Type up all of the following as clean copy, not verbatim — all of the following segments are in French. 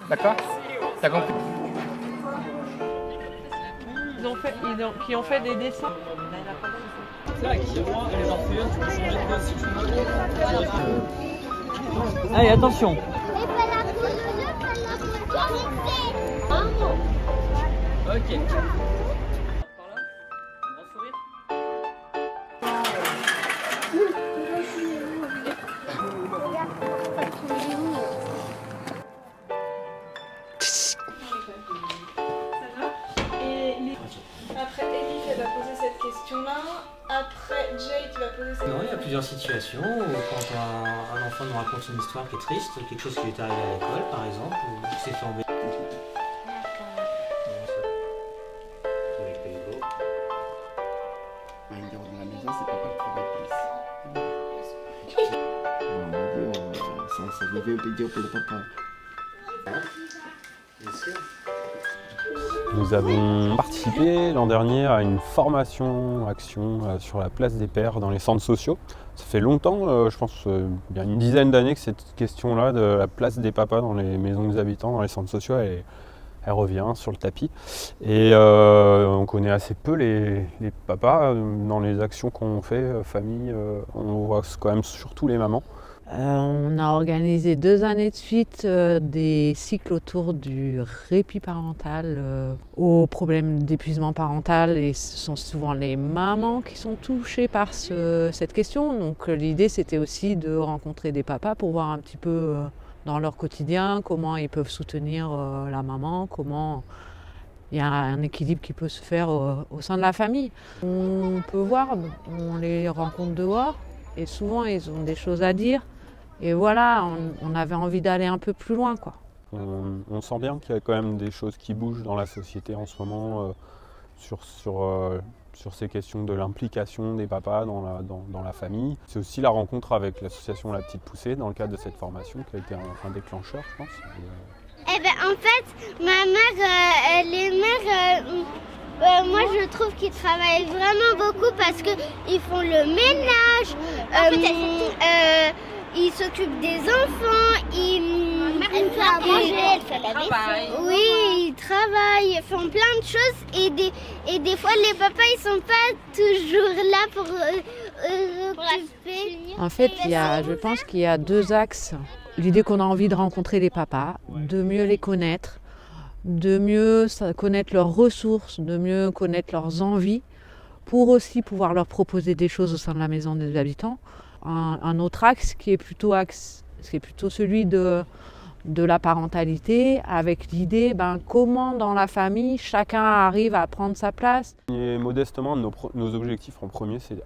D'accord? T'as compris? Qui ont fait des dessins. Allez, attention. Ok. Après, Elif, elle va poser cette question-là. Après, Jay, tu vas poser cette Non, il y a plusieurs situations où quand un enfant nous raconte une histoire qui est triste, quelque chose qui lui est arrivé à l'école par exemple, ou qui s'est fait embêter. Un garde de la maison, c'est papa qui travaille plus. On va dire, ça devient un peu dur pour le papa. Bien sûr. Nous avons participé l'an dernier à une formation action sur la place des pères dans les centres sociaux. Ça fait longtemps, je pense bien une dizaine d'années que cette question-là de la place des papas dans les maisons des habitants, dans les centres sociaux, elle revient sur le tapis. Et on connaît assez peu les papas dans les actions qu'on fait, famille, on voit quand même surtout les mamans. On a organisé 2 années de suite des cycles autour du répit parental aux problèmes d'épuisement parental, et ce sont souvent les mamans qui sont touchées par cette question. Donc l'idée, c'était aussi de rencontrer des papas pour voir un petit peu dans leur quotidien comment ils peuvent soutenir la maman, comment il y a un équilibre qui peut se faire au sein de la famille. On peut voir, on les rencontre dehors et souvent ils ont des choses à dire. Et voilà, on avait envie d'aller un peu plus loin, quoi. On sent bien qu'il y a quand même des choses qui bougent dans la société en ce moment sur ces questions de l'implication des papas dans la famille. C'est aussi la rencontre avec l'association La Petite Poussée dans le cadre de cette formation qui a été un déclencheur, je pense. Eh ben, en fait, ma mère, les mères, moi je trouve qu'ils travaillent vraiment beaucoup parce qu'ils font le ménage, ils s'occupent des enfants, elle fait à manger, elle fait la vaisselle. Oui, ils travaillent, ils font plein de choses et des fois les papas ils sont pas toujours là pour s'occuper. En fait, je pense qu'il y a 2 axes. L'idée qu'on a envie de rencontrer les papas, de mieux les connaître, de mieux connaître leurs ressources, de mieux connaître leurs envies, pour aussi pouvoir leur proposer des choses au sein de la maison des habitants. Un autre axe qui est plutôt celui de la parentalité, avec l'idée comment dans la famille chacun arrive à prendre sa place. Et modestement, nos objectifs en premier, c'est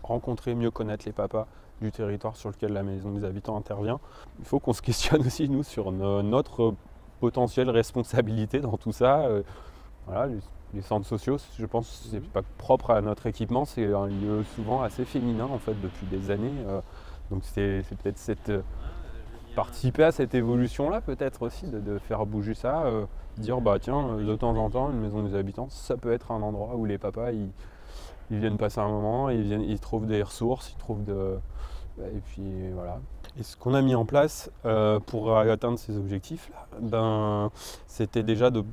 rencontrer, mieux connaître les papas du territoire sur lequel la maison des habitants intervient. Il faut qu'on se questionne aussi, nous, sur notre potentielle responsabilité dans tout ça. Voilà, les centres sociaux, je pense que c'est pas propre à notre équipement, c'est un lieu souvent assez féminin en fait depuis des années. Donc c'est peut-être participer à cette évolution-là peut-être aussi, de faire bouger ça, dire tiens, de temps en temps, une maison des habitants, ça peut être un endroit où les papas ils viennent passer un moment, ils trouvent des ressources, ils trouvent et puis voilà. Et ce qu'on a mis en place pour atteindre ces objectifs-là, c'était déjà de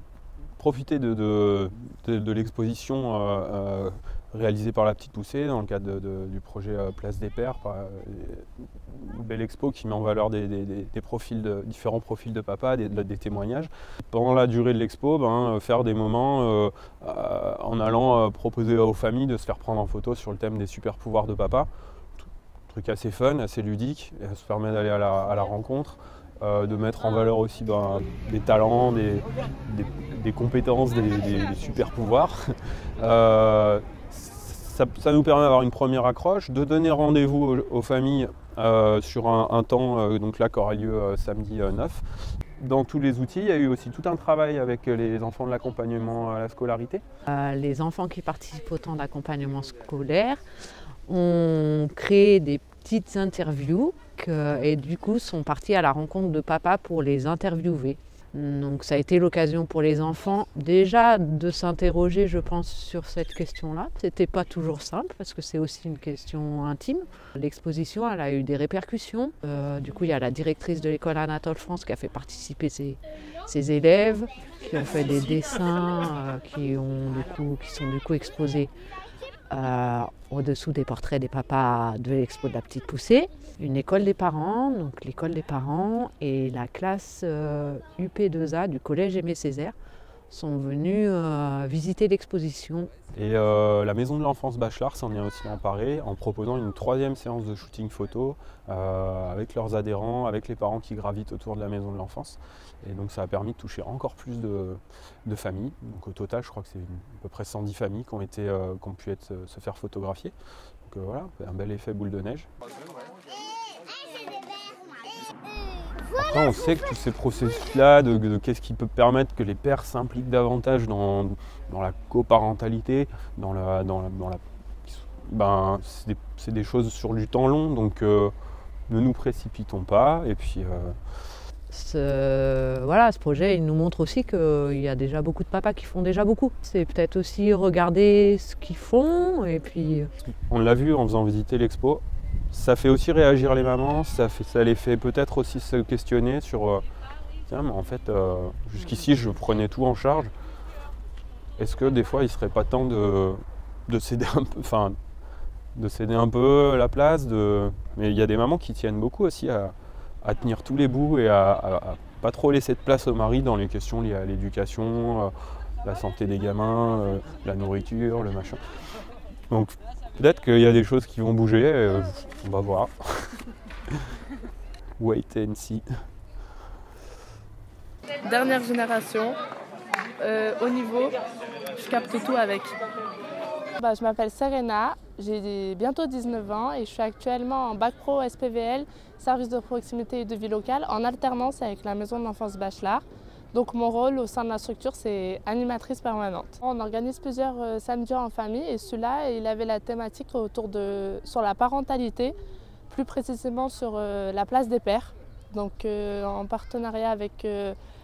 profiter de l'exposition réalisée par La Petite Poussée dans le cadre du projet Place des Pères, une belle expo qui met en valeur différents profils de papas, des témoignages. Pendant la durée de l'expo, faire des moments en allant proposer aux familles de se faire prendre en photo sur le thème des super pouvoirs de papa. Truc assez fun, assez ludique, et ça se permet d'aller à la rencontre. De mettre en valeur aussi des talents, des compétences, des super pouvoirs. Ça nous permet d'avoir une première accroche, de donner rendez-vous aux familles sur un temps donc là, qui aura lieu samedi 9. Dans tous les outils, il y a eu aussi tout un travail avec les enfants de l'accompagnement à la scolarité. Les enfants qui participent au temps d'accompagnement scolaire ont créé des petites interviews et du coup sont partis à la rencontre de papa pour les interviewer. Donc ça a été l'occasion pour les enfants déjà de s'interroger, je pense, sur cette question-là. C'était pas toujours simple parce que c'est aussi une question intime. L'exposition, elle a eu des répercussions. Du coup, il y a la directrice de l'école Anatole France qui a fait participer ses élèves, qui ont fait des dessins qui sont du coup exposés au-dessous des portraits des papas de l'expo de la petite poussée. Une école des parents, donc l'école des parents et la classe UP2A du collège Aimé Césaire sont venus visiter l'exposition. Et la maison de l'enfance Bachelard s'en est aussi emparée en proposant une 3e séance de shooting photo avec leurs adhérents, avec les parents qui gravitent autour de la maison de l'enfance. Et donc ça a permis de toucher encore plus de familles. Donc au total, je crois que c'est à peu près 110 familles qui ont pu se faire photographier. Donc voilà, un bel effet boule de neige. Après, on sait que tous ces processus-là, de qu'est-ce qui peut permettre que les pères s'impliquent davantage dans la coparentalité, c'est des choses sur du temps long, donc ne nous précipitons pas. Et puis, ce projet, il nous montre aussi qu'il y a déjà beaucoup de papas qui font déjà beaucoup. C'est peut-être aussi regarder ce qu'ils font et puis... On l'a vu en faisant visiter l'expo. Ça fait aussi réagir les mamans, ça les fait peut-être aussi se questionner sur tiens, mais en fait, jusqu'ici je prenais tout en charge. Est-ce que des fois il ne serait pas temps de céder un peu la place Mais il y a des mamans qui tiennent beaucoup aussi à tenir tous les bouts et à pas trop laisser de place au mari dans les questions liées à l'éducation, la santé des gamins, la nourriture, le machin. Donc, peut-être qu'il y a des choses qui vont bouger, on va voir. Wait and see. Dernière génération, au niveau, je capte tout avec. Je m'appelle Serena, j'ai bientôt 19 ans et je suis actuellement en bac pro SPVL, service de proximité et de vie locale, en alternance avec la maison de l'enfance Bachelard. Donc mon rôle au sein de la structure, c'est animatrice permanente. On organise plusieurs samedis en famille et celui-là, il avait la thématique sur la parentalité, plus précisément sur la place des pères. Donc en partenariat avec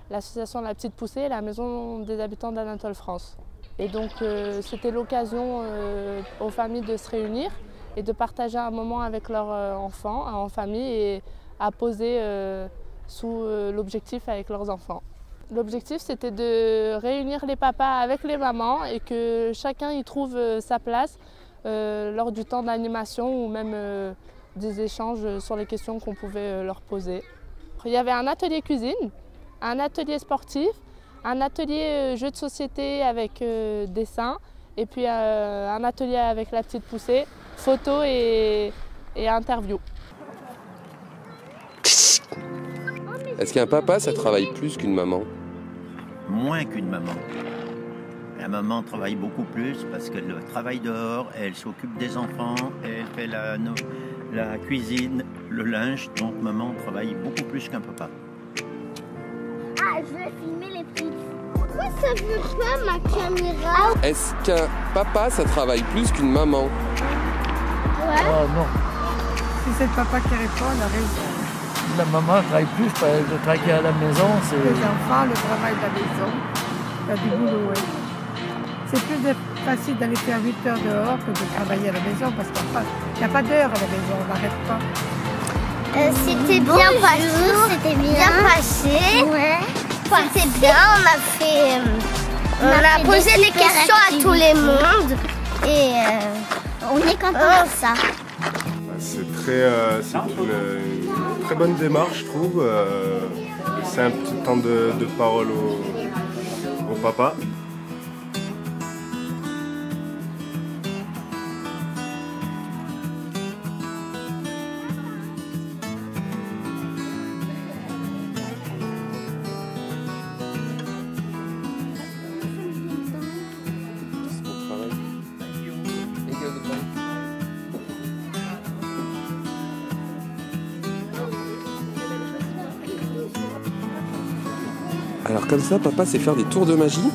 l'association La Petite Poussée et la maison des habitants d'Anatole France. Et donc c'était l'occasion aux familles de se réunir et de partager un moment avec leurs enfants en famille et à poser sous l'objectif avec leurs enfants. L'objectif, c'était de réunir les papas avec les mamans et que chacun y trouve sa place lors du temps d'animation ou même des échanges sur les questions qu'on pouvait leur poser. Il y avait un atelier cuisine, un atelier sportif, un atelier jeux de société avec dessin et puis un atelier avec la petite poussée, photo et interview. Est-ce qu'un papa, ça travaille plus qu'une maman ? Moins qu'une maman. La maman travaille beaucoup plus parce qu'elle travaille dehors, elle s'occupe des enfants, elle fait la cuisine, le linge, donc maman travaille beaucoup plus qu'un papa. Ah, je vais filmer les petites. Pourquoi ça veut pas ma caméra? Est-ce qu'un papa, ça travaille plus qu'une maman? Ouais. Oh non. Si c'est le papa qui répond, on a raison. La maman travaille plus, de travailler à la maison, c'est... Les enfants, le travail de la maison, il y a du boulot, oui. C'est plus facile d'aller faire 8 heures dehors que de travailler à la maison parce qu'il n'y a pas d'heure à la maison, on n'arrête pas. C'était bien passé, c'était bien passé. Ouais. C'était bien, on a posé des questions à tout le monde et on est content de ça. C'est une très bonne démarche, je trouve. C'est un petit temps de parole au papa. Alors comme ça, papa sait faire des tours de magie?